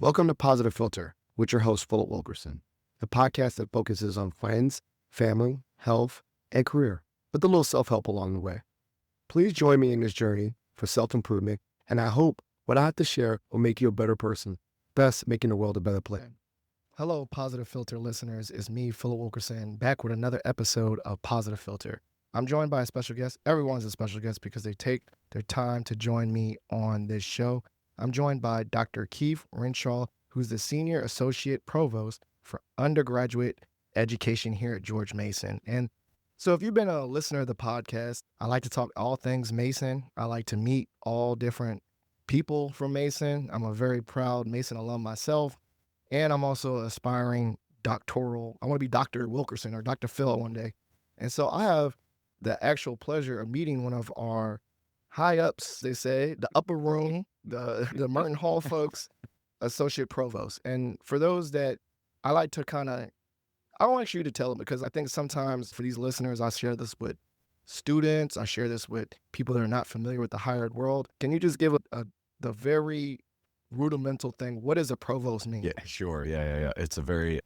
Welcome to Positive Philter with your host, Philip Wilkerson, the podcast that focuses on friends, family, health, and career, with a little self-help along the way. Please join me in this journey for self-improvement, and I hope what I have to share will make you a better person, thus making the world a better place. Hello, Positive Philter listeners. It's me, Philip Wilkerson, back with another episode of Positive Philter. I'm joined by a special guest. Everyone's a special guest because they take their time to join me on this show. I'm joined by Dr. Keith Renshaw, who's the Senior Associate Provost for Undergraduate Education here at George Mason. And so if you've been a listener of the podcast, I like to talk all things Mason. I like to meet all different people from Mason. I'm a very proud Mason alum myself, and I'm also an aspiring doctoral. I want to be Dr. Wilkerson or Dr. Phil one day. And so I have the actual pleasure of meeting one of our high ups, they say, the upper room, the Merton Hall folks, Associate Provost. And for those that I like to I want you to tell them, because I think sometimes for these listeners, I share this with students, I share this with people that are not familiar with the higher ed world. Can you just give the very rudimental thing? What does a provost mean? Yeah, sure. Yeah. It's very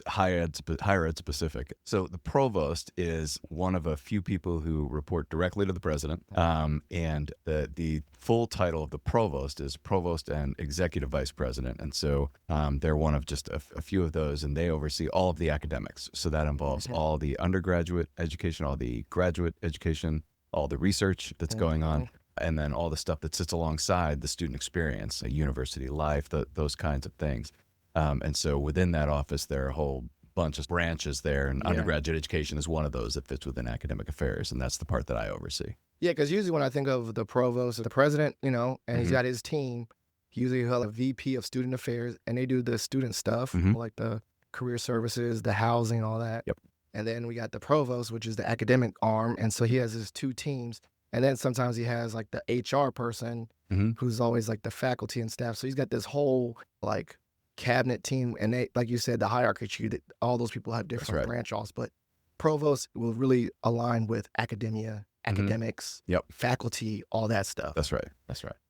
higher ed specific. So the provost is one of a few people who report directly to the president. And the full title of the provost is provost and executive vice president. And so they're one of just a few of those, and they oversee all of the academics. So that involves all the undergraduate education, all the graduate education, all the research that's going on, and then all the stuff that sits alongside the student experience, university life, those kinds of things. And so within that office, there are a whole bunch of branches there, and undergraduate education is one of those that fits within academic affairs, and that's the part that I oversee. Yeah, because usually when I think of the provost, the president, and he's got his team, usually he'll have a VP of student affairs, and they do the student stuff, like the career services, the housing, all that. Yep. And then we got the provost, which is the academic arm, and so he has his two teams. And then sometimes he has like the HR person who's always like the faculty and staff. So he's got this whole like cabinet team. And they, like you said, the hierarchy, that all those people have different branch offs. But provost will really align with academia, academics, faculty, all that stuff. That's right.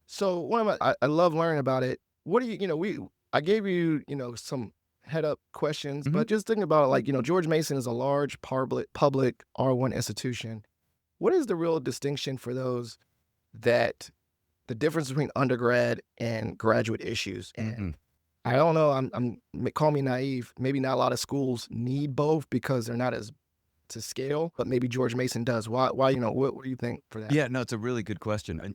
So I love learning about it. What do I gave you, some head up questions, but just thinking about it, like, George Mason is a large public R1 institution. What is the real distinction for those that the difference between undergrad and graduate issues? And I don't know, I'm call me naive. Maybe not a lot of schools need both because they're not as to scale, but maybe George Mason does. Why, what do you think for that? Yeah, no, it's a really good question. And,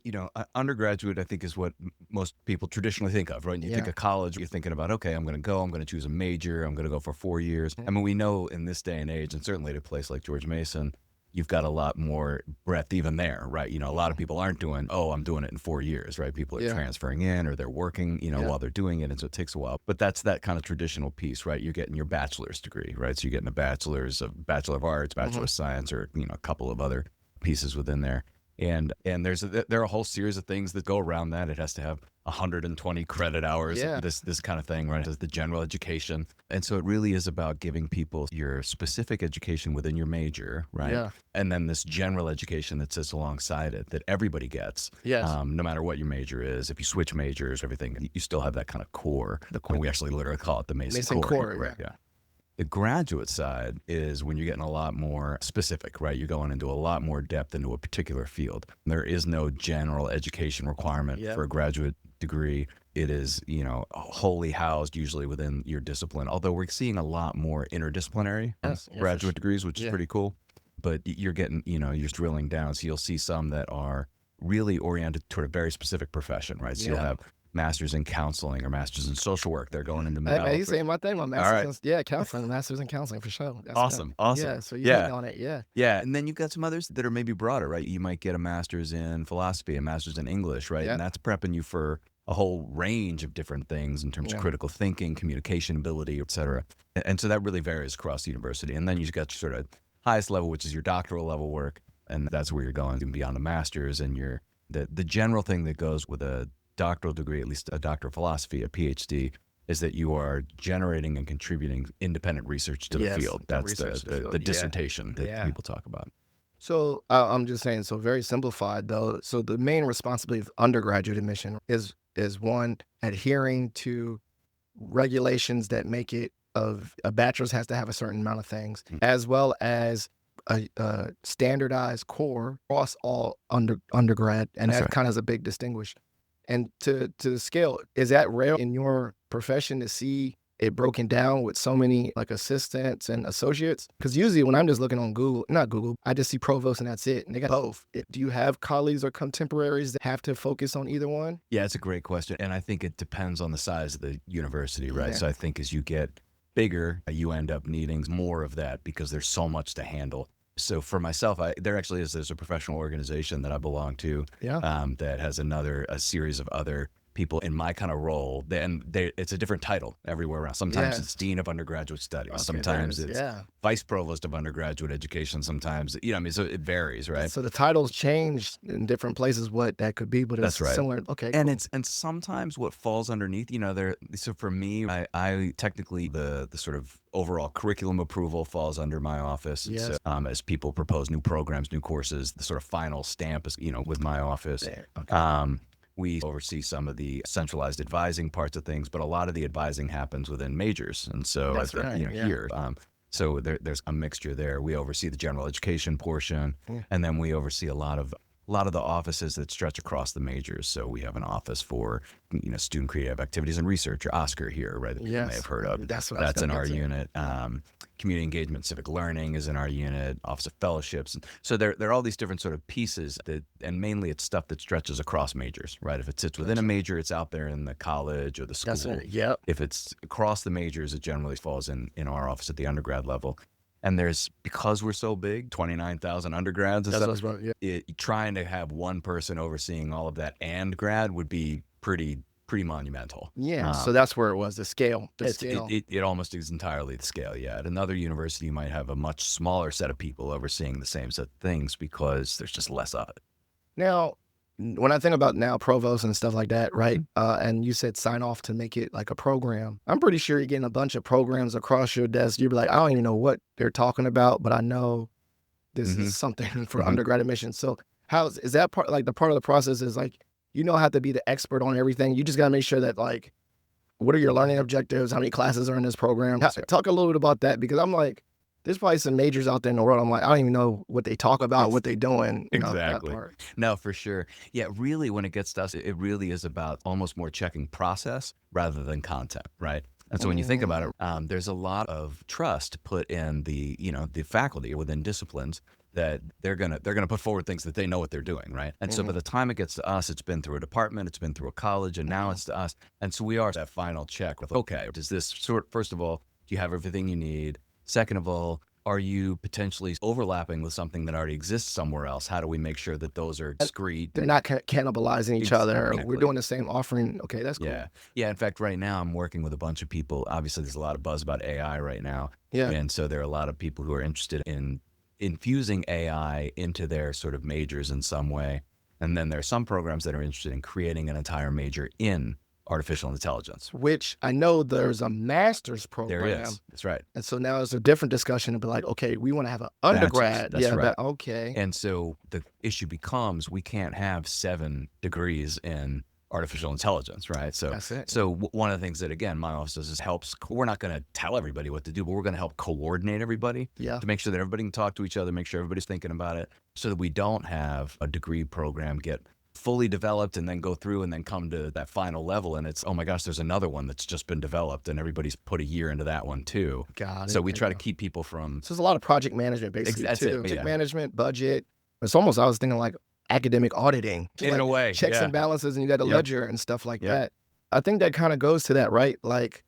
undergraduate, I think, is what most people traditionally think of, right? You think of college, you're thinking about, okay, I'm going to choose a major, I'm going to go for 4 years. I mean, we know in this day and age, and certainly at a place like George Mason, you've got a lot more breadth even there, right? A lot of people aren't doing, I'm doing it in 4 years, right? People are transferring in, or they're working, while they're doing it. And so it takes a while. But that's that kind of traditional piece, right? You're getting your bachelor's degree, right? So you're getting a Bachelor of Arts, Bachelor of Science, or, a couple of other pieces within there. And there are a whole series of things that go around that. It has to have 120 credit hours, this kind of thing, right? It's the general education. And so it really is about giving people your specific education within your major, right? Yeah. And then this general education that sits alongside it that everybody gets, no matter what your major is. If you switch majors, everything, you still have that kind of core. And we actually literally call it the Mason core. Right? Yeah. The graduate side is when you're getting a lot more specific, right? You're going into a lot more depth into a particular field. There is no general education requirement for a graduate degree. It is, wholly housed usually within your discipline, although we're seeing a lot more interdisciplinary graduate degrees, which is pretty cool. But you're getting, you're drilling down. So you'll see some that are really oriented toward a very specific profession, right? So you'll have masters in counseling or masters in social work. They're going into mental health. He's saying my thing, my master's counseling, masters in counseling for sure. That's awesome. Yeah, so you're hitting on it, Yeah, and then you've got some others that are maybe broader, right? You might get a master's in philosophy, a master's in English, right? And that's prepping you for a whole range of different things in terms of critical thinking, communication ability, et cetera. And so that really varies across the university. And then you've got your sort of highest level, which is your doctoral level work. And that's where you're going beyond the master's, and the general thing that goes with a doctoral degree, at least a doctor of philosophy, a PhD, is that you are generating and contributing independent research to the field. That's the dissertation that people talk about. So I'm just saying, so very simplified though. So the main responsibility of undergraduate admission is one, adhering to regulations that make it of a bachelor's has to have a certain amount of things, as well as a standardized core across all undergrad, and That's that right. kind of is a big distinguish. And to scale, is that rare in your profession to see it broken down with so many like assistants and associates? Because usually when I'm just looking on Google, not Google, I just see provost and that's it. And they got both. Do you have colleagues or contemporaries that have to focus on either one? Yeah, it's a great question. And I think it depends on the size of the university, right? Yeah. So I think as you get bigger, you end up needing more of that because there's so much to handle. So for myself, there's a professional organization that I belong to Yeah. that has a series of other people in my kind of role. It's a different title everywhere around. Sometimes Yeah. it's Dean of Undergraduate Studies. Okay, Sometimes there it is. it's Yeah. Vice Provost of Undergraduate Education. Sometimes, I mean, so it varies, right? So the titles change in different places, what that could be, but it's That's right. similar. Okay, And cool. and sometimes what falls underneath, so for me, I technically the sort of overall curriculum approval falls under my office. Yes. So, as people propose new programs, new courses, the sort of final stamp is, with my office. There. Okay. We oversee some of the centralized advising parts of things, but a lot of the advising happens within majors. And so, That's right, yeah. here, so there's a mixture there. We oversee the general education portion, Yeah. and then we oversee a lot of the offices that stretch across the majors. So we have an office for, student creative activities and research, or OSCR here, right? That people may Yes. have heard of. That's what I was That's in gonna our get to. unit. Community engagement, civic learning is in our unit, Office of Fellowships. So there are all these different sort of pieces and mainly it's stuff that stretches across majors, right? If it sits within a major, it's out there in the college or the school. That's it. Yep. If it's across the majors, it generally falls in our office at the undergrad level. And because we're so big, 29,000 undergrads and That's stuff, what I was about, yeah. trying to have one person overseeing all of that and grad would be pretty monumental. Yeah. So that's where it was, the scale. The scale. It almost is entirely the scale. Yeah. At another university, you might have a much smaller set of people overseeing the same set of things because there's just less of it. Now, when I think about now provost and stuff like that, right? And you said sign off to make it like a program. I'm pretty sure you're getting a bunch of programs across your desk. You'd be like, I don't even know what they're talking about, but I know this is something for undergrad admission. So is that part, like the part of the process is like, have to be the expert on everything. You just got to make sure that like, what are your learning objectives? How many classes are in this program? Talk a little bit about that, because I'm like, there's probably some majors out there in the world. I'm like, I don't even know what they talk about, what they're doing. Exactly. That part. No, for sure. Yeah, really, when it gets to us, it really is about almost more checking process rather than content, right? And so when you think about it, there's a lot of trust put in the faculty within disciplines that they're gonna put forward things that they know what they're doing, right? And so by the time it gets to us, it's been through a department, it's been through a college, and now it's to us. And so we are that final check with, okay, does this first of all, do you have everything you need? Second of all, are you potentially overlapping with something that already exists somewhere else? How do we make sure that those are discrete? They're not cannibalizing each other. Exactly. We're doing the same offering. Okay, that's cool. Yeah. In fact, right now I'm working with a bunch of people. Obviously, there's a lot of buzz about AI right now. Yeah. And so there are a lot of people who are interested in infusing AI into their sort of majors in some way. And then there are some programs that are interested in creating an entire major in artificial intelligence. Which I know there's a master's program. There is. That's right. And so now it's a different discussion to be like, okay, we want to have an undergrad. That's right. Okay. And so the issue becomes we can't have 7 degrees in artificial intelligence, right? So that's it. So one of the things that, again, my office does is we're not going to tell everybody what to do, but we're going to help coordinate everybody to make sure that everybody can talk to each other, make sure everybody's thinking about it, so that we don't have a degree program get fully developed and then go through and then come to that final level and it's, oh my gosh, there's another one that's just been developed and everybody's put a year into that one too. Got it. So we try to keep people from... So there's a lot of project management basically That's too. it, Project management, budget. It's almost, I was thinking like academic auditing. In a way. Checks and balances, and you got a ledger and stuff like that. I think that kind of goes to that, right? Like,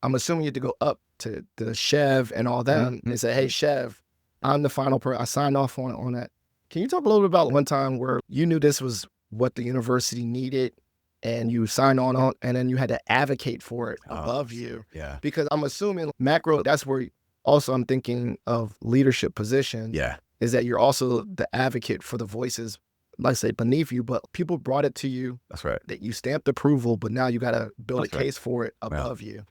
I'm assuming you have to go up to the Chev and all that and say, hey, Chev, I'm the final I signed off on that. Can you talk a little bit about one time where you knew this was what the university needed and you signed on and then you had to advocate for it above you? Yeah. Because I'm assuming macro, that's where also I'm thinking of leadership position. Yeah. Is that you're also the advocate for the voices, let's say beneath you, but people brought it to you. That's right. That you stamped approval, but now you got to build a case for it above you.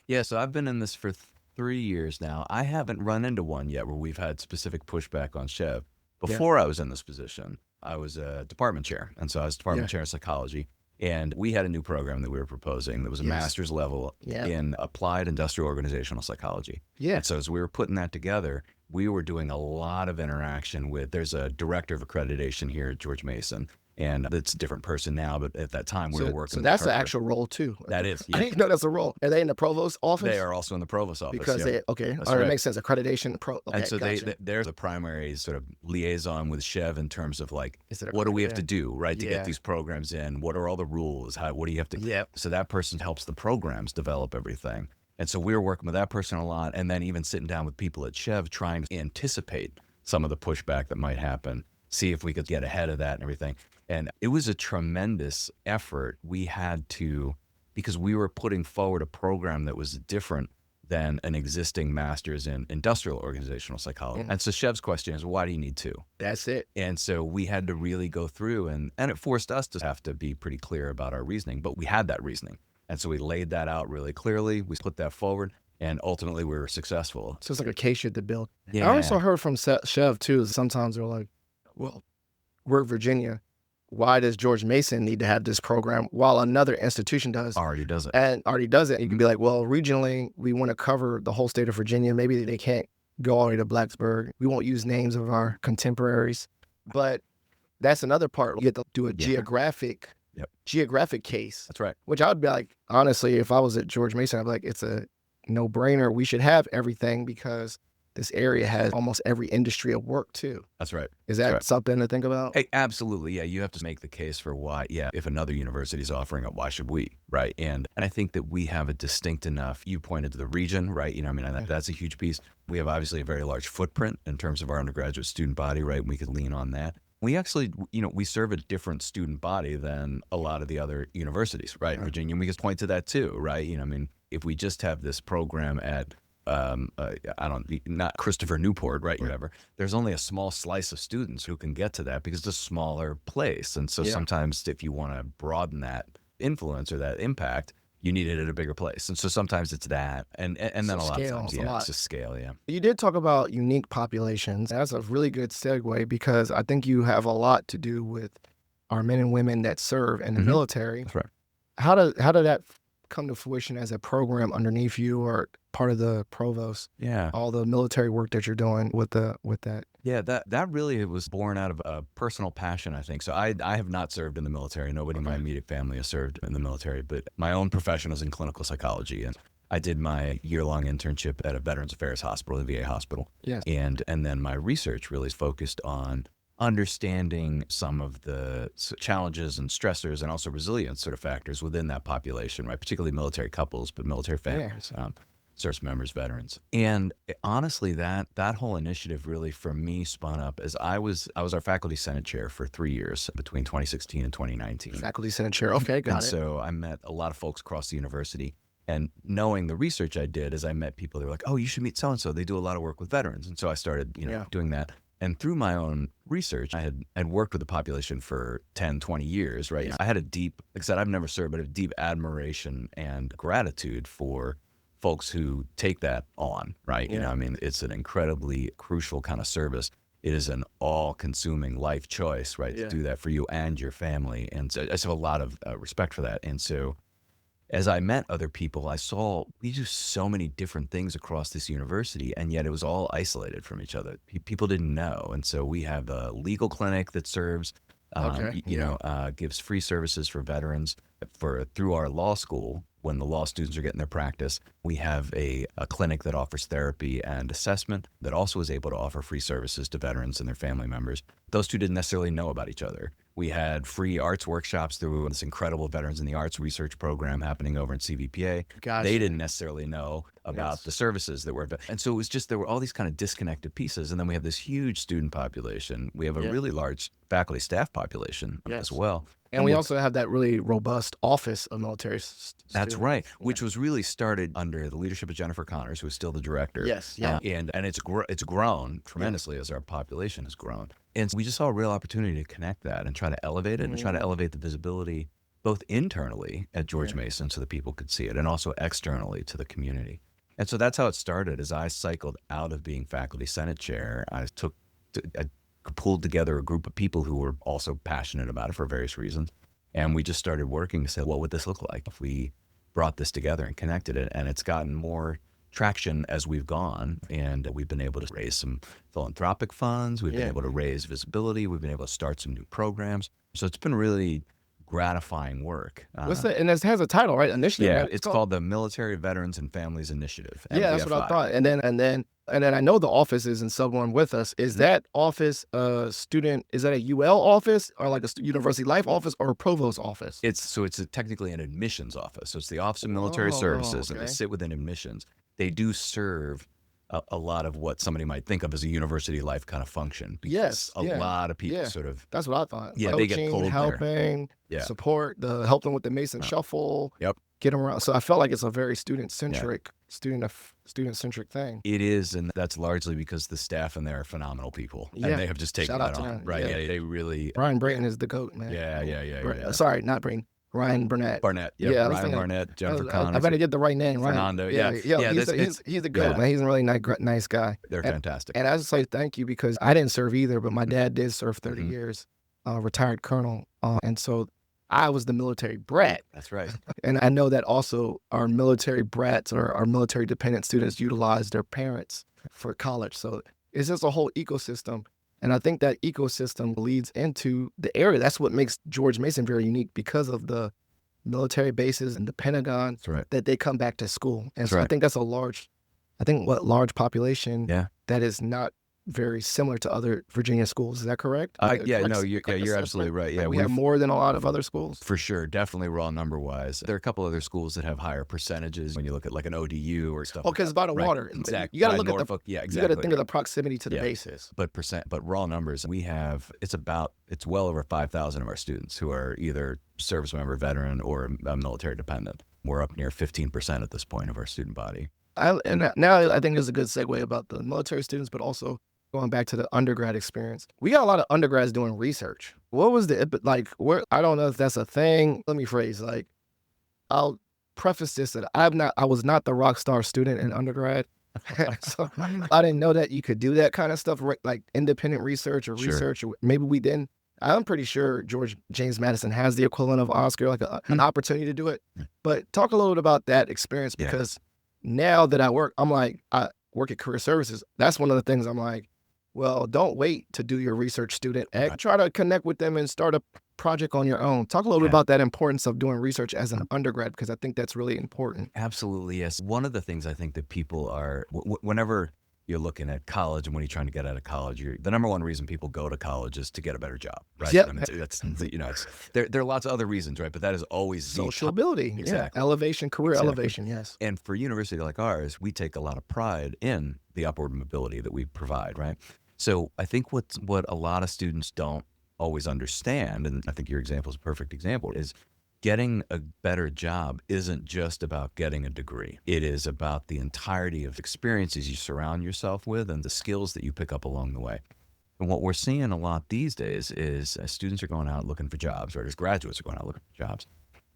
Yeah. So I've been in this for 3 years now. I haven't run into one yet where we've had specific pushback on Chev. Before I was in this position, I was a department chair. And so I was department chair of psychology. And we had a new program that we were proposing that was a master's level in applied industrial organizational psychology. Yeah. And so as we were putting that together, we were doing a lot of interaction with, there's a director of accreditation here at George Mason, and it's a different person now, but at that time we were working. So that's the actual role too. That is. I didn't know that's a role. Are they in the provost office? They are also in the provost office. Because All right. It makes sense. Accreditation. And so they're the primary sort of liaison with Chev in terms of like, what do we have to do, right, to get these programs in? What are all the rules? What do you have to? Yeah. So that person helps the programs develop everything. And so we were working with that person a lot, and then even sitting down with people at Chev trying to anticipate some of the pushback that might happen, see if we could get ahead of that and everything. And it was a tremendous effort. We had to, because we were putting forward a program that was different than an existing master's in industrial organizational psychology. And so Chev's question is, why do you need two? That's it. And so we had to really go through, and it forced us to have to be pretty clear about our reasoning, but we had that reasoning. And so we laid that out really clearly. We put that forward, and ultimately we were successful. So it's like a case you had to build. Yeah. I also heard from Chev too, sometimes they're like, well, we're Virginia. Why does George Mason need to have this program while another institution does? Already does it. And already does it. You can be like, well, regionally, we want to cover the whole state of Virginia. Maybe they can't go all the way to Blacksburg. We won't use names of our contemporaries. But that's another part. You get to do a geographic case. That's right. Which I would be like, honestly, if I was at George Mason, I'd be like, it's a no-brainer. We should have everything because this area has almost every industry of work too. That's right. Is that something to think about? Hey, absolutely. Yeah, you have to make the case for why. Yeah, if another university is offering it, why should we? Right. And I think that we have a distinct enough. You pointed to the region, right? You know, I mean, that's a huge piece. We have obviously a very large footprint in terms of our undergraduate student body, right? We could lean on that. We actually, we serve a different student body than a lot of the other universities, right? In Virginia, and we could point to that too, right? You know, I mean, if we just have this program at not Christopher Newport, right? Whatever. There's only a small slice of students who can get to that because it's a smaller place. And so sometimes if you want to broaden that influence or that impact, you need it at a bigger place. And so sometimes it's that. And then a lot of times, it's just scale. Yeah. You did talk about unique populations. That's a really good segue because I think you have a lot to do with our men and women that serve in the military. That's right. How did that come to fruition as a program underneath you or part of the provost? Yeah. All the military work that you're doing with that. Yeah, that really was born out of a personal passion, I think. So I have not served in the military. Nobody in my immediate family has served in the military, but my own profession is in clinical psychology. And I did my year-long internship at a Veterans Affairs hospital, the VA hospital. Yes. And then my research really is focused on understanding some of the challenges and stressors and also resilience sort of factors within that population, right? Particularly military couples, but military families, service members, veterans. And honestly, that whole initiative really for me spun up as I was our faculty senate chair for 3 years between 2016 and 2019. Faculty senate chair. Okay, got it. So I met a lot of folks across the university. And knowing the research I did, as I met people, they were like, oh, you should meet so-and-so. They do a lot of work with veterans. And so I started, doing that. And through my own research, I had worked with the population for 10, 20 years, right? Yeah. I had a deep, like I said, I've never served, but a deep admiration and gratitude for folks who take that on, right? Yeah. I mean, it's an incredibly crucial kind of service. It is an all-consuming life choice, right? To do that for you and your family. And so I just have a lot of respect for that. And so as I met other people, I saw we do so many different things across this university, and yet it was all isolated from each other. People didn't know. And so we have a legal clinic that serves, gives free services for veterans through our law school. When the law students are getting their practice, we have a clinic that offers therapy and assessment that also is able to offer free services to veterans and their family members. Those two didn't necessarily know about each other. We had free arts workshops through this incredible Veterans in the Arts research program happening over in CVPA. Gotcha. They didn't necessarily know about the services that were, and so it was just, there were all these kind of disconnected pieces. And then we have this huge student population. We have a really large faculty staff population as well. And we also have that really robust office of military students. That's right, which was really started under the leadership of Jennifer Connors, who is still the director. Yes, yeah. And it's grown tremendously as our population has grown. And so we just saw a real opportunity to connect that and try to elevate it and try to elevate the visibility both internally at George Mason so that people could see it and also externally to the community. And so that's how it started. As I cycled out of being faculty senate chair, I pulled together a group of people who were also passionate about it for various reasons. And we just started working to say, what would this look like if we brought this together and connected it? And it's gotten more traction as we've gone, and we've been able to raise some philanthropic funds. We've been able to raise visibility. We've been able to start some new programs. So it's been really gratifying work. What's that? And it has a title, right? Initiative. Yeah, Right? it's called the Military Veterans and Families Initiative. Yeah, that's what I MVFI. thought. And then I know the office is in someone with us. Is that office student? Is that a UL office or like a University Life office or a Provost office? It's technically an admissions office. So it's the Office of Military Services, and they sit within admissions. They do serve a lot of what somebody might think of as a University Life kind of function. Yes, A lot of people sort of. That's what I thought. Yeah, Coaching, they get pulled helping, support, help them with the Mason Shuffle. Yep. Get them around. So I felt like it's a very student-centric thing. It is, and that's largely because the staff in there are phenomenal people, and they have just taken that on. Right? Yeah, they really. Brian Brayton is the GOAT, man. Yeah. Sorry, not Brayton. Ryan Barnett. Yep, Ryan Barnett, Jennifer Connors. I better get the right name, right? Fernando, he's the GOAT, man. He's a really nice guy. They're fantastic. And I just say thank you because I didn't serve either, but my dad did serve 30 years, retired colonel, and so I was the military brat. That's right. And I know that also our military brats or our military dependent students utilize their parents for college. So it's just a whole ecosystem. And I think that ecosystem leads into the area. That's what makes George Mason very unique because of the military bases and the Pentagon that they come back to school. And so I think that's a large population that is not very similar to other Virginia schools. Is that correct? You're absolutely right. Yeah, we have more than a lot of other schools. For sure, definitely raw number wise. There are a couple other schools that have higher percentages when you look at like an ODU or stuff. Oh, because it's by the water. Exactly. You got to look Norfolk, at you got to think of the proximity to the bases. But raw numbers, it's well over 5,000 of our students who are either service member, veteran, or military dependent. We're up near 15% at this point of our student body. And now I think there's a good segue about the military students, but also going back to the undergrad experience. We got a lot of undergrads doing research. What was I don't know if that's a thing. Let me phrase, I'll preface this that I was not the rock star student in undergrad. So I didn't know that you could do that kind of stuff, like independent research or research, or maybe we didn't. I'm pretty sure George James Madison has the equivalent of Oscar, like an opportunity to do it. But talk a little bit about that experience, because now that I work at Career Services. That's one of the things I'm like, well, don't wait to do your research student. Try to connect with them and start a project on your own. Talk a little bit about that importance of doing research as an undergrad, because I think that's really important. Absolutely, yes. One of the things I think that people are, whenever you're looking at college and when you're trying to get out of college, the number one reason people go to college is to get a better job, right? Yep. I mean, there are lots of other reasons, right? But that is always social ability, exactly. Elevation, career elevation, yes. And for a university like ours, we take a lot of pride in the upward mobility that we provide, right? So I think what a lot of students don't always understand, and I think your example is a perfect example, is getting a better job isn't just about getting a degree. It is about the entirety of experiences you surround yourself with and the skills that you pick up along the way. And what we're seeing a lot these days is students are going out looking for jobs, right? As graduates are going out looking for jobs.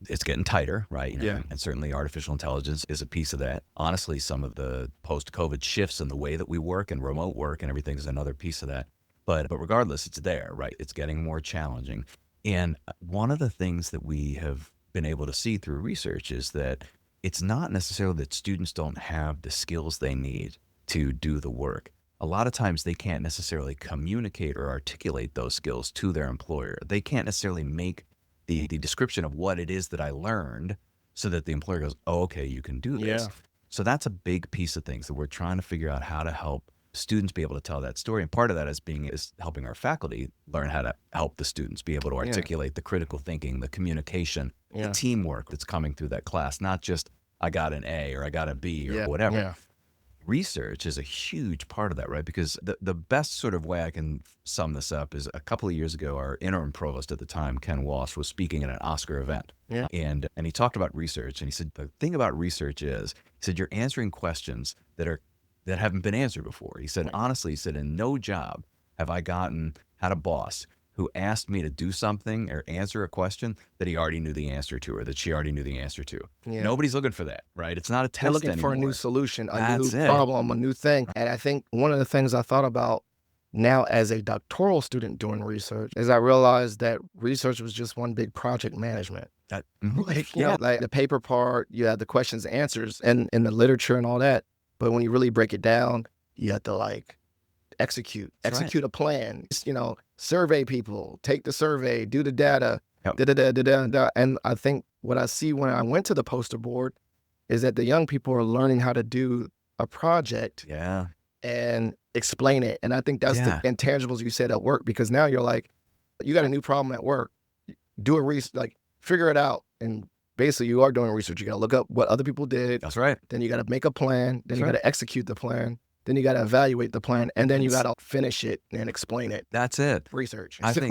It's getting tighter, right? And certainly artificial intelligence is a piece of that. Honestly, some of the post-COVID shifts in the way that we work and remote work and everything is another piece of that. But regardless, it's there, right? It's getting more challenging. And one of the things that we have been able to see through research is that it's not necessarily that students don't have the skills they need to do the work. A lot of times they can't necessarily communicate or articulate those skills to their employer. They can't necessarily make the description of what it is that I learned so that the employer goes, oh, okay, you can do this. Yeah. So that's a big piece of things that we're trying to figure out how to help students be able to tell that story. And part of that is helping our faculty learn how to help the students be able to articulate the critical thinking, the communication, the teamwork that's coming through that class, not just I got an A or I got a B or whatever. Yeah. Research is a huge part of that, right? Because the best sort of way I can sum this up is a couple of years ago, our interim provost at the time, Ken Walsh, was speaking at an Oscar event. Yeah. And he talked about research, and he said, the thing about research is, he said, you're answering questions that haven't been answered before. He said, honestly, he said, in no job have I had a boss who asked me to do something or answer a question that he already knew the answer to or that she already knew the answer to. Yeah. Nobody's looking for that, right? It's not a test anymore. They're looking for a new solution, a new problem, a new thing. And I think one of the things I thought about now as a doctoral student doing research, is I realized that research was just one big project management. That, Like, you know, like the paper part, you have the questions, and answers, and in the literature and all that. But when you really break it down, you have to like execute a plan, you know, survey people, take the survey, do the data, Yep. da, da, da, da, da, da. And I think what I see when I went to the poster board is that the young people are learning how to do a project Yeah. and explain it. And I think that's the intangibles you said at work, because now you're like, you got a new problem at work, do a research, like figure it out. And basically you are doing research. You got to look up what other people did. That's right. Then you got to make a plan. Then That's you got right. to execute the plan. Then you got to evaluate the plan, and then you got to finish it and explain it. That's it. Research. I think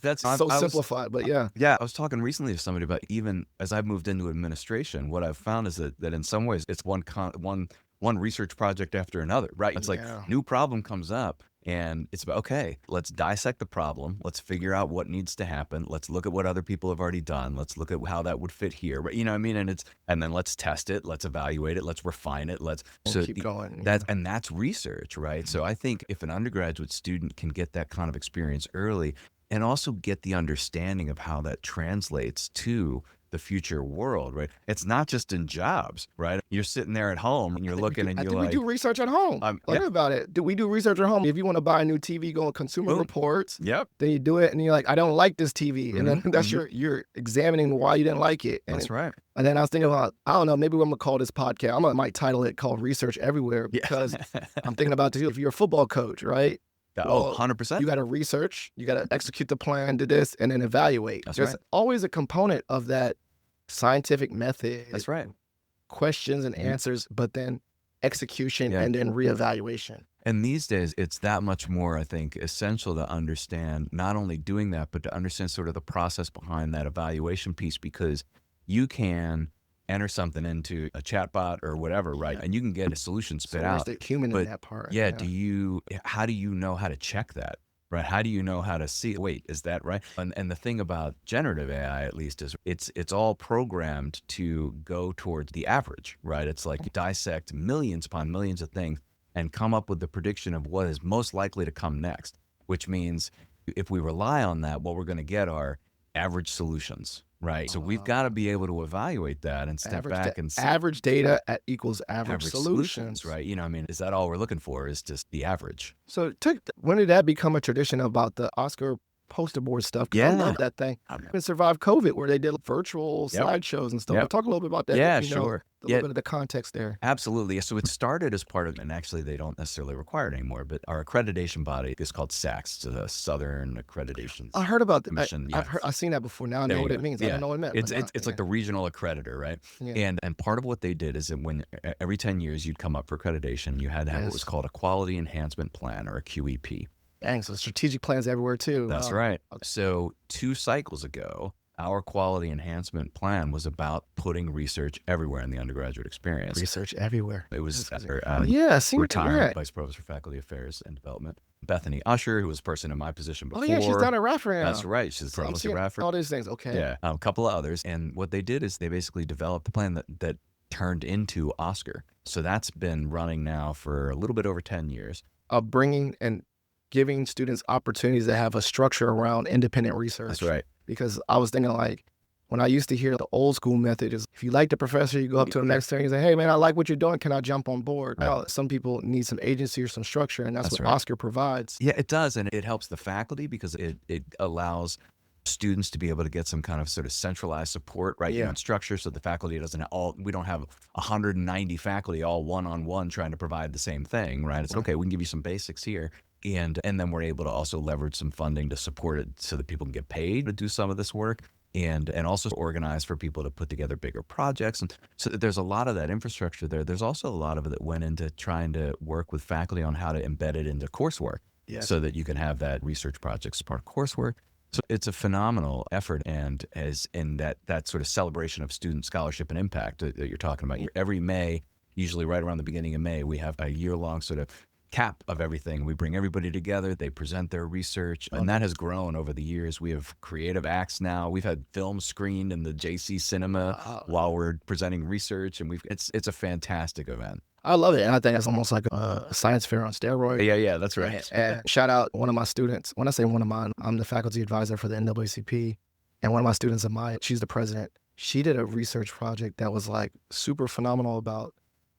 that's so simplified, but yeah. Yeah, I was talking recently to somebody about, even as I've moved into administration, what I've found is that in some ways it's one research project after another, right? It's like new problem comes up, and it's about, okay, let's dissect the problem. Let's figure out what needs to happen. Let's look at what other people have already done. Let's look at how that would fit here. But you know what I mean? And then let's test it. Let's evaluate it. Let's refine it. So keep going. That's research, right? So I think if an undergraduate student can get that kind of experience early, and also get the understanding of how that translates to the future world, right? It's not just in jobs, right? You're sitting there at home and you're looking and you're like, we do research at home. Learn about it. We do research at home. If you want to buy a new TV, go on Consumer Reports. Yep. Then you do it, and you're like, I don't like this TV, and then that's you're examining why you didn't like it. And that's right. And then I was thinking about, I don't know, maybe I'm gonna call this podcast, I might title it called Research Everywhere, because I'm thinking about if you're a football coach, right? Well, 100%. You got to research, you got to execute the plan, do this, and then evaluate. There's always a component of that scientific method. That's right. Questions and answers, but then execution and then reevaluation. And these days, it's that much more, I think, essential to understand not only doing that, but to understand sort of the process behind that evaluation piece, because you can enter something into a chatbot or whatever, right? And you can get a solution spit out. The human in that part. Yeah. How do you know how to check that? Right? How do you know how to see, wait, is that right? And the thing about generative AI, at least, is it's all programmed to go towards the average, right? It's like dissect millions upon millions of things and come up with the prediction of what is most likely to come next, which means if we rely on that, what we're going to get are average solutions, right? So we've got to be able to evaluate that and step back and see. Average data equals average solutions, right? You know, I mean, is that all we're looking for, is just the average? So when did that become a tradition about the Oscar poster board stuff? Yeah. I love that thing. It survived COVID, where they did virtual slideshows and stuff. But talk a little bit about that. Yeah, sure. A little bit of the context there. Absolutely. So it started as part of, and actually they don't necessarily require it anymore, but our accreditation body is called SACS, the Southern Accreditation. I heard about that. Commission. I've seen that before. Now I know what it means. I don't know what it meant. It's like the regional accreditor, right? Yeah. And part of what they did is that when every 10 years you'd come up for accreditation, you had to have what was called a Quality Enhancement Plan, or a QEP. Dang, so strategic plans everywhere too. That's right. Okay. So 2 cycles ago, our quality enhancement plan was about putting research everywhere in the undergraduate experience. Research everywhere. It was retired Vice Provost for Faculty Affairs and Development, Bethany Usher, who was a person in my position before. Oh yeah, she's down at Radford now. That's right. She's the Provost at Radford. All these things. Okay. Yeah, a couple of others. And what they did is they basically developed a plan that turned into Oscar. So that's been running now for a little bit over 10 years. Bringing and giving students opportunities to have a structure around independent research. That's right. Because I was thinking, like, when I used to hear the old school method is, if you like the professor, you go up to the next thing and say, hey man, I like what you're doing. Can I jump on board? Right. Now, some people need some agency or some structure, and that's what Oscar provides. Yeah, it does. And it helps the faculty, because it allows students to be able to get some kind of sort of centralized support, right? Yeah. And structure, so the faculty doesn't we don't have 190 faculty all one-on-one trying to provide the same thing, right? It's okay, we can give you some basics here. And then we're able to also leverage some funding to support it so that people can get paid to do some of this work, and also organize for people to put together bigger projects. And so there's a lot of that infrastructure there. There's also a lot of it that went into trying to work with faculty on how to embed it into coursework, so that you can have that research project as part of coursework. So it's a phenomenal effort, and as in that sort of celebration of student scholarship and impact that you're talking about. Every May, usually right around the beginning of May, we have a year-long sort of cap of everything. We bring everybody together, they present their research, and that has grown over the years. We have creative acts now. We've had films screened in the JC Cinema while we're presenting research, and it's a fantastic event. I love it. And I think it's almost like a science fair on steroids. Yeah, that's right. And shout out one of my students. When I say one of mine, I'm the faculty advisor for the NAACP. And one of my students of mine, she's the president. She did a research project that was like super phenomenal about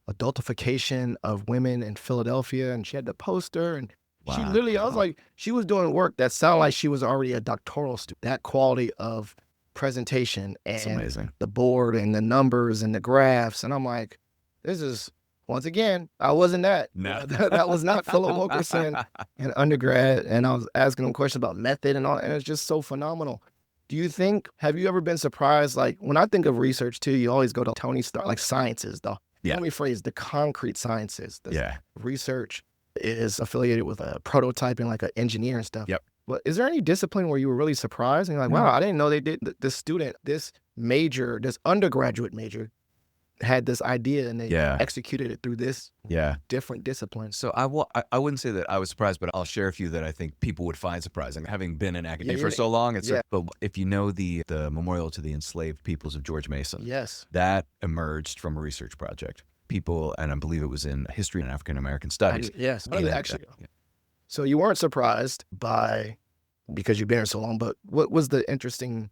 adultification of women in Philadelphia. And she had the poster and she literally, I was like, she was doing work that sounded like she was already a doctoral student. That quality of presentation and amazing. The board and the numbers and the graphs. And I'm like, this is, once again, I wasn't that. No. That was not Philip Wilkerson in undergrad. And I was asking him questions about method and all, and it's just so phenomenal. Do you think, have you ever been surprised? Like when I think of research too, you always go to Tony Stark, like sciences, let me phrase the concrete sciences. Research is affiliated with a prototyping, like an engineer and stuff. Yep. But is there any discipline where you were really surprised and you're like, wow, I didn't know they did this student, this major, this undergraduate major had this idea and they executed it through this different discipline. So I wouldn't say that I was surprised, but I'll share a few that I think people would find surprising. Having been in academia for so long, but if you know the memorial to the enslaved peoples of George Mason, that emerged from a research project. People, and I believe it was in history and African American studies. Actually. So you weren't surprised because you've been here so long, but what was the interesting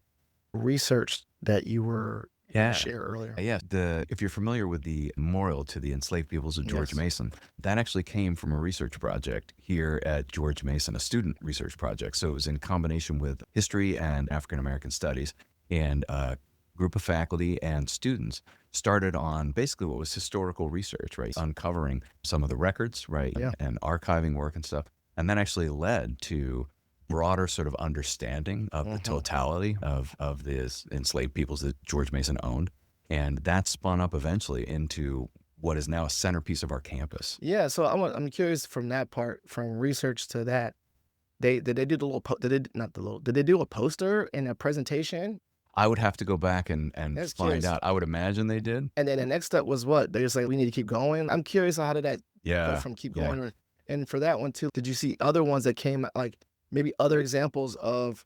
research that you were share earlier? If you're familiar with the memorial to the enslaved peoples of George Mason, that actually came from a research project here at George Mason, a student research project. So it was in combination with history and African American studies, and a group of faculty and students started on basically what was historical research, right? Uncovering some of the records, right? And archiving work and stuff. And that actually led to broader sort of understanding of the totality of the enslaved peoples that George Mason owned. And that spun up eventually into what is now a centerpiece of our campus. Yeah, so I'm curious from that part, from research to that, did they do did they do a poster and a presentation? I would have to go back and find out. I would imagine they did. And then the next step was what? They just like, we need to keep going? I'm curious, how did that go from keep going? And for that one too, did you see other ones that came, like maybe other examples of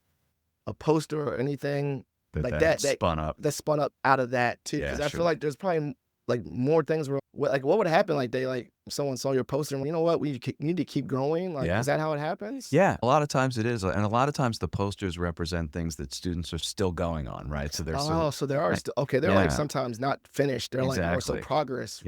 a poster or anything that spun up out of that too? Because I feel like there's probably like more things where, like, what would happen? Like someone saw your poster and, you know what, we need to keep going. Like, is that how it happens? Yeah, a lot of times it is. And a lot of times the posters represent things that students are still going on, right? So there's so there are still, they're like sometimes not finished. They're like also progress.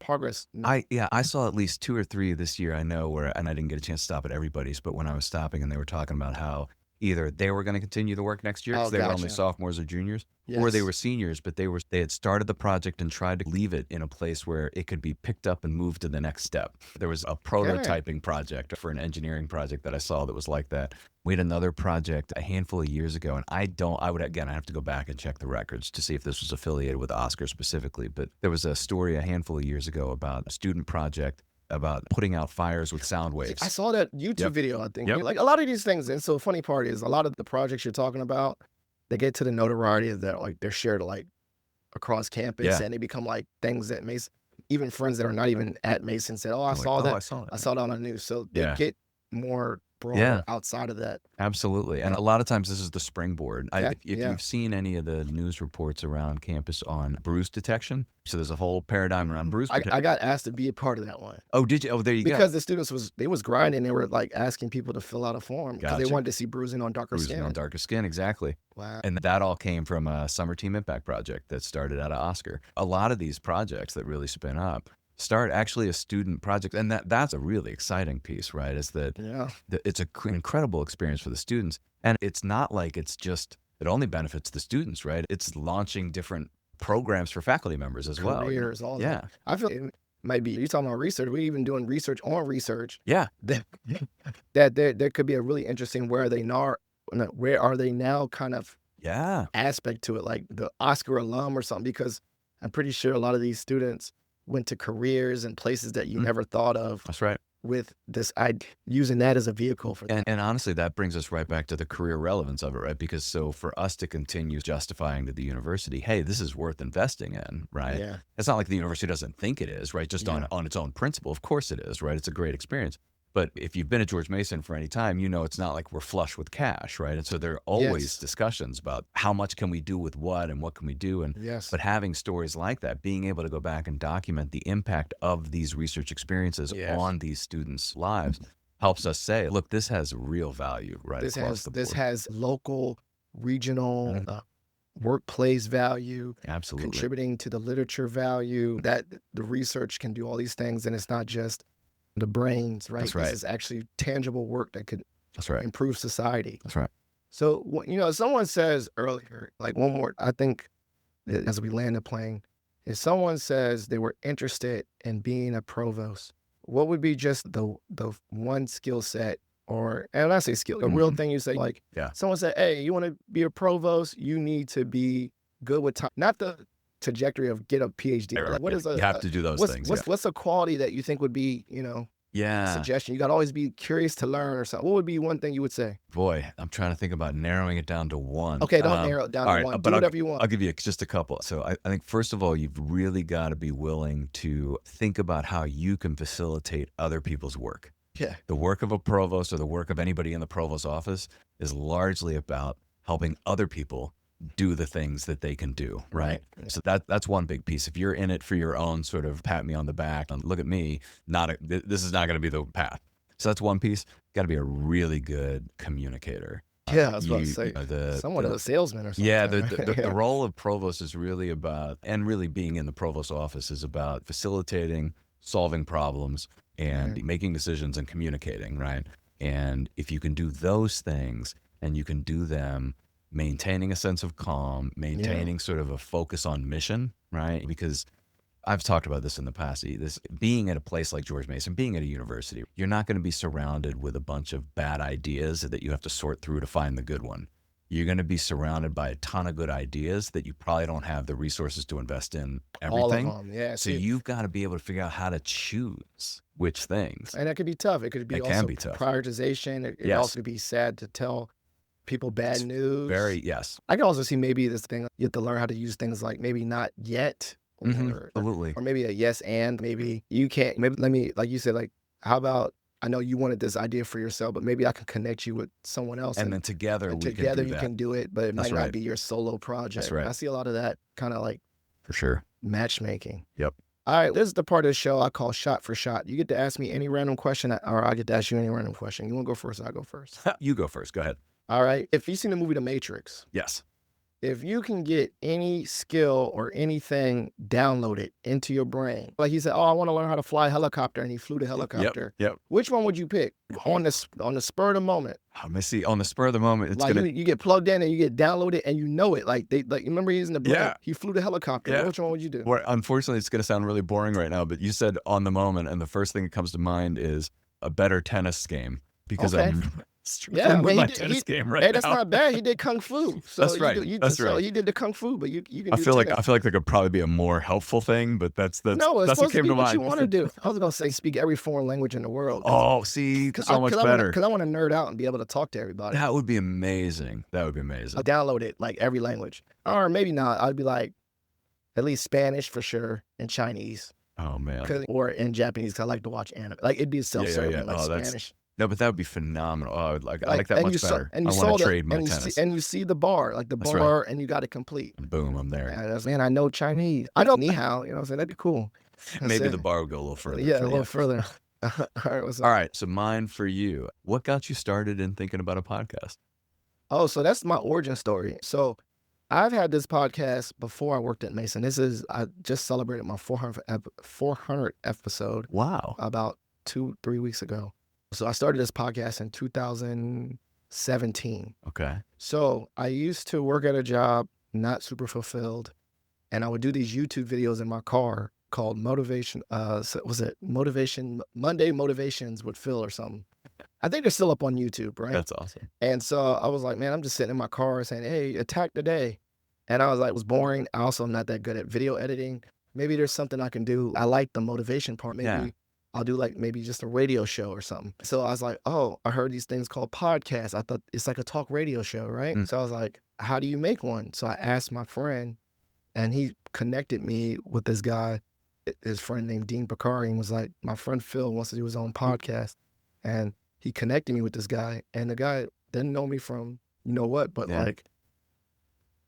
Progress. I saw at least 2 or 3 this year, I know, and I didn't get a chance to stop at everybody's, but when I was stopping and they were talking about how either they were going to continue the work next year because they were only sophomores or juniors, or they were seniors, but they had started the project and tried to leave it in a place where it could be picked up and moved to the next step. There was a prototyping project for an engineering project that I saw that was like that. We had another project a handful of years ago, and I have to go back and check the records to see if this was affiliated with Oscar specifically, but there was a story a handful of years ago about a student project about putting out fires with sound waves. I saw that YouTube video, I think. Like a lot of these things, and so the funny part is a lot of the projects you're talking about, they get to the notoriety that like they're shared like across campus and they become like things that Mason, even friends that are not even at Mason said, I saw that on the news. So they get more broader outside of that. Absolutely. And a lot of times this is the springboard. If you've seen any of the news reports around campus on bruise detection, so there's a whole paradigm around bruise detection. I got asked to be a part of that one. Oh, did you? Oh, there you go. Because the students was grinding. They were like asking people to fill out a form because they wanted to see bruising on darker skin. Bruising on darker skin, exactly. Wow. And that all came from a summer team impact project that started out of Oscar. A lot of these projects that really spin up start actually a student project, and that's a really exciting piece, right? Is that it's an incredible experience for the students, and it's not like it only benefits the students, right? It's launching different programs for faculty members as well. Careers, all that. I feel it might be, you're talking about research, we're even doing research on research. That there could be a really interesting where are they now kind of aspect to it, like the Oscar alum or something, because I'm pretty sure a lot of these students went to careers and places that you never thought of. That's right. With this, using that as a vehicle for and honestly, that brings us right back to the career relevance of it, right? Because so for us to continue justifying to the university, hey, this is worth investing in, right? It's not like the university doesn't think it is, right? Just on its own principle. Of course it is, right? It's a great experience. But if you've been at George Mason for any time, you know it's not like we're flush with cash, right? And so there are always discussions about how much can we do with what and what can we do. And but having stories like that, being able to go back and document the impact of these research experiences on these students' lives helps us say, look, this has real value across the board. This has local, regional, workplace value, absolutely, contributing to the literature value, that the research can do all these things, and it's not just the brains, right? That's right. This is actually tangible work that could improve society. That's right. So, someone says earlier, like one more, I think as we land the plane, if someone says they were interested in being a provost, what would be just the one skill set, or, and when I say skill, a real thing you say, like, someone said, hey, you want to be a provost, you need to be good with time, not the trajectory of get a PhD. Like, what is you have to do those things. What's a quality that you think would be, suggestion? You got to always be curious to learn or something. What would be one thing you would say? Boy, I'm trying to think about narrowing it down to one. Okay, don't narrow it down to one. Do whatever you want. I'll give you just a couple. So I think, first of all, you've really got to be willing to think about how you can facilitate other people's work. Yeah. The work of a provost or the work of anybody in the provost's office is largely about helping other people do the things that they can do, right? So that's one big piece. If you're in it for your own sort of pat me on the back and look at me, this is not going to be the path. So that's one piece. Got to be a really good communicator. Yeah, I was about to say, somewhat of a salesman or something. Yeah, the role of provost is really about, and really being in the provost's office is about facilitating, solving problems, and making decisions and communicating, right? And if you can do those things, and you can do them maintaining a sense of calm, maintaining sort of a focus on mission, right? Because I've talked about this in the past. This being at a place like George Mason, being at a university, you're not going to be surrounded with a bunch of bad ideas that you have to sort through to find the good one. You're going to be surrounded by a ton of good ideas that you probably don't have the resources to invest in everything. All of them, yeah. So you've got to be able to figure out how to choose which things. And that could be tough. It could be also prioritization. It also could be sad to tell people bad news. I can also see maybe this thing, you have to learn how to use things like maybe not yet. Absolutely. Or maybe a yes and, maybe you can't, maybe let me, like you said, like, how about, I know you wanted this idea for yourself, but maybe I can connect you with someone else. And then together you can do it, but it might not be your solo project. That's right. I see a lot of that kind of like for sure matchmaking. Yep. All right, this is the part of the show I call shot for shot. You get to ask me any random question, or I get to ask you any random question. You want to go first? Or I go first. You go first. Go ahead. All right. If you've seen the movie The Matrix. Yes. If you can get any skill or anything downloaded into your brain, like he said, oh, I want to learn how to fly a helicopter, and he flew the helicopter. Yep. Which one would you pick on the spur of the moment? Let me see. On the spur of the moment, it's like you get plugged in and you get downloaded and you know it. Like remember he's in the book. Yeah. He flew the helicopter. Yeah. Which one would you do? Well, unfortunately, it's going to sound really boring right now, but you said on the moment, and the first thing that comes to mind is a better tennis game because I'm with my tennis game right now. That's not bad. He did kung fu. So that's right. So he did the kung fu, but you can. I feel like there could probably be a more helpful thing, but that's what came to mind. What you want to do. I was gonna say speak every foreign language in the world. Oh, see, so much better. Because I want to nerd out and be able to talk to everybody. That would be amazing. I'll download it like every language, or maybe not. I'd be like, at least Spanish for sure, and Chinese. Oh man. Or in Japanese, because I like to watch anime. Like it'd be self-serving, like Spanish. No, but that would be phenomenal. Oh, I like that much better. I want to trade my tennis. And you see the bar, like the bar, and you got it complete. Boom, I'm there. Man, I know Chinese. I know ni hao, you know what I'm saying? That'd be cool. Maybe the bar would go a little further. Yeah, a little further. All right, so mine for you. What got you started in thinking about a podcast? Oh, so that's my origin story. So I've had this podcast before I worked at Mason. I just celebrated my 400th episode. Wow. About 2-3 weeks ago. So I started this podcast in 2017. Okay. So I used to work at a job, not super fulfilled, and I would do these YouTube videos in my car called Motivation. Was it Monday Motivations with Phil or something? I think they're still up on YouTube, right? That's awesome. And so I was like, man, I'm just sitting in my car saying, hey, attack the day. And I was like, it was boring. I also am not that good at video editing. Maybe there's something I can do. I like the motivation part. Maybe I'll do like maybe just a radio show or something. So I was like, oh, I heard these things called podcasts. I thought it's like a talk radio show, right? So I was like, how do you make one? So I asked my friend, and he connected me with this guy, his friend named Dean Bakari, and was like, my friend Phil wants to do his own podcast. And he connected me with this guy, and the guy didn't know me from you know what, but like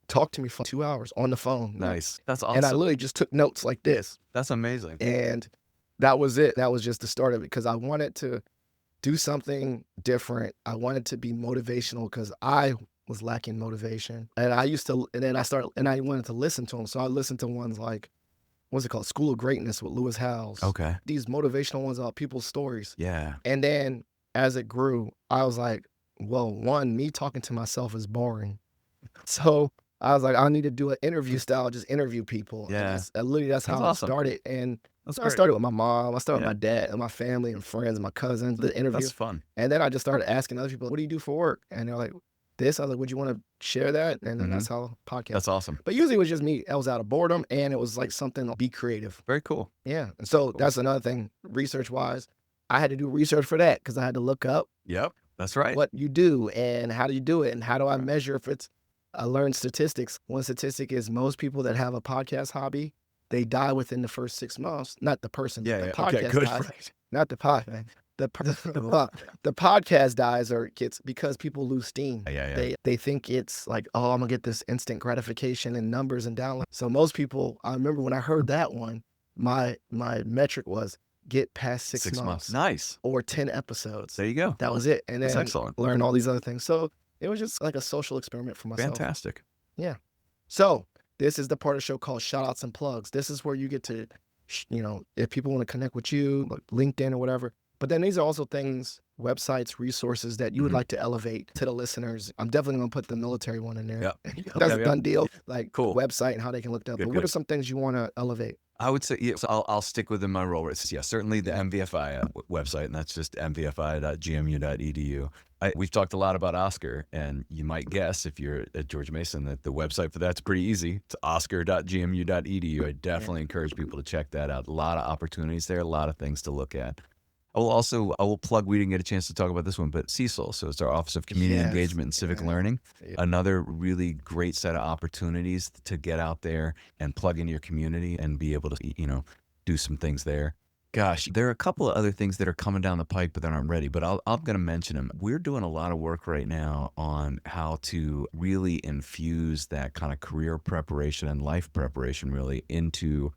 talked to me for 2 hours on the phone. Nice. That's awesome. And I literally just took notes like this. That's amazing. And that was it. That was just the start of it, because I wanted to do something different. I wanted to be motivational because I was lacking motivation. And I wanted to listen to them. So I listened to ones like, what's it called? School of Greatness with Lewis Howes. Okay. These motivational ones about people's stories. Yeah. And then as it grew, I was like, well, one, me talking to myself is boring. So I was like, I need to do an interview style, just interview people. Yeah. And that's how awesome. I started. And That's I started with my mom. I started with my dad and my family and friends and my cousins, the interview. That's fun. And then I just started asking other people, what do you do for work? And they're like, this. I was like, would you want to share that? And then that's how podcast. That's awesome. But usually it was just me. I was out of boredom, and it was like something to be creative. Very cool. Yeah. And so that's another thing, research-wise. I had to do research for that because I had to look up Yep. That's right. what you do and how do you do it and how do I measure if it's. I learned statistics. One statistic is most people that have a podcast hobby, they die within the first 6 months. Not the person, but the podcast Okay, good. dies. Right. Not the podcast. The podcast dies or gets because people lose steam. Yeah. They think it's like, oh, I'm gonna get this instant gratification and numbers and downloads. So most people, I remember when I heard that one, my metric was get past 6 months. Nice. Or 10 episodes. There you go. That was it. And then That's excellent. learn all these other things. So it was just like a social experiment for myself. Fantastic. Yeah. So this is the part of the show called Shout Outs and Plugs. This is where you get to, if people want to connect with you, like LinkedIn or whatever. But then these are also things, websites, resources that you would like to elevate to the listeners. I'm definitely going to put the military one in there. Yep. That's a done deal. Like cool. Website and how they can look it up. But what are some things you want to elevate? I would say, so I'll stick within my role. It's, certainly the MVFI website, and that's just mvfi.gmu.edu. We've talked a lot about Oscar, and you might guess if you're at George Mason that the website for that's pretty easy. It's oscar.gmu.edu. I definitely encourage people to check that out. A lot of opportunities there, a lot of things to look at. I will plug, we didn't get a chance to talk about this one, but CECL, so it's our Office of Community Engagement and Civic Learning. Another really great set of opportunities to get out there and plug into your community and be able to, do some things there. Gosh, there are a couple of other things that are coming down the pipe, but that aren't ready, but I'm going to mention them. We're doing a lot of work right now on how to really infuse that kind of career preparation and life preparation really into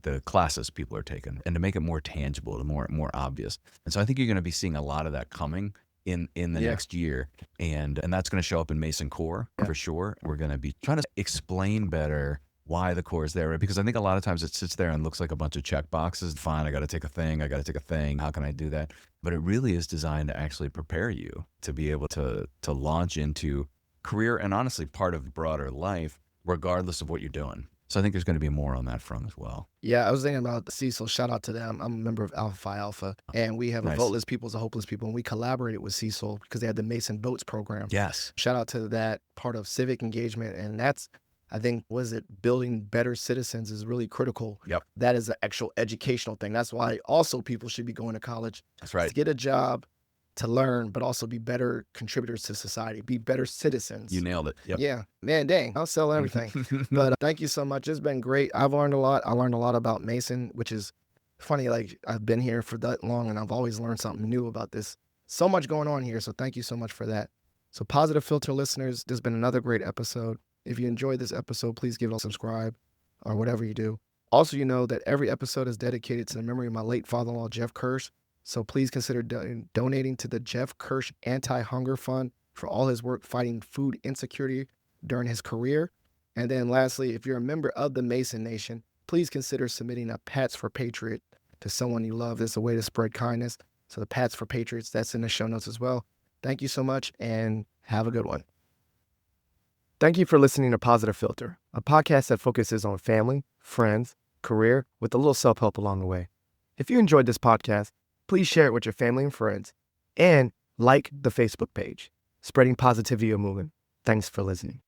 the classes people are taking, and to make it more tangible, more obvious. And so I think you're going to be seeing a lot of that coming in the next year, and that's going to show up in Mason Core for sure. We're going to be trying to explain better why the core is there, right? Because I think a lot of times it sits there and looks like a bunch of check boxes. Fine, I got to take a thing. How can I do that? But it really is designed to actually prepare you to be able to launch into career and honestly part of broader life, regardless of what you're doing. So I think there's going to be more on that front as well. Yeah, I was thinking about the CECL. Shout out to them. I'm a member of Alpha Phi Alpha, and we have a Voteless People is a Hopeless People, and we collaborated with CECL because they had the Mason Votes program. Yes. Shout out to that part of civic engagement, and that's, I think, building better citizens is really critical. Yep. That is an actual educational thing. That's why also people should be going to college. That's right. To get a job, to learn, but also be better contributors to society, be better citizens. You nailed it. Yep. Yeah, man, dang, I'll sell everything. But thank you so much. It's been great. I've learned a lot. I learned a lot about Mason, which is funny. Like, I've been here for that long, and I've always learned something new about this. So much going on here. So thank you so much for that. So Positive Philter listeners, there's been another great episode. If you enjoyed this episode, please give it a subscribe or whatever you do. Also, you know that every episode is dedicated to the memory of my late father-in-law, Jeff Kirsch. So please consider donating to the Jeff Kirsch Anti-Hunger Fund for all his work fighting food insecurity during his career. And then lastly, if you're a member of the Mason Nation, please consider submitting a Pats for Patriot to someone you love. It's a way to spread kindness. So the Pats for Patriots, that's in the show notes as well. Thank you so much, and have a good one. Thank you for listening to Positive Philter, a podcast that focuses on family, friends, career, with a little self-help along the way. If you enjoyed this podcast, please share it with your family and friends, and like the Facebook page, Spreading Positivity a Movement. Thanks for listening.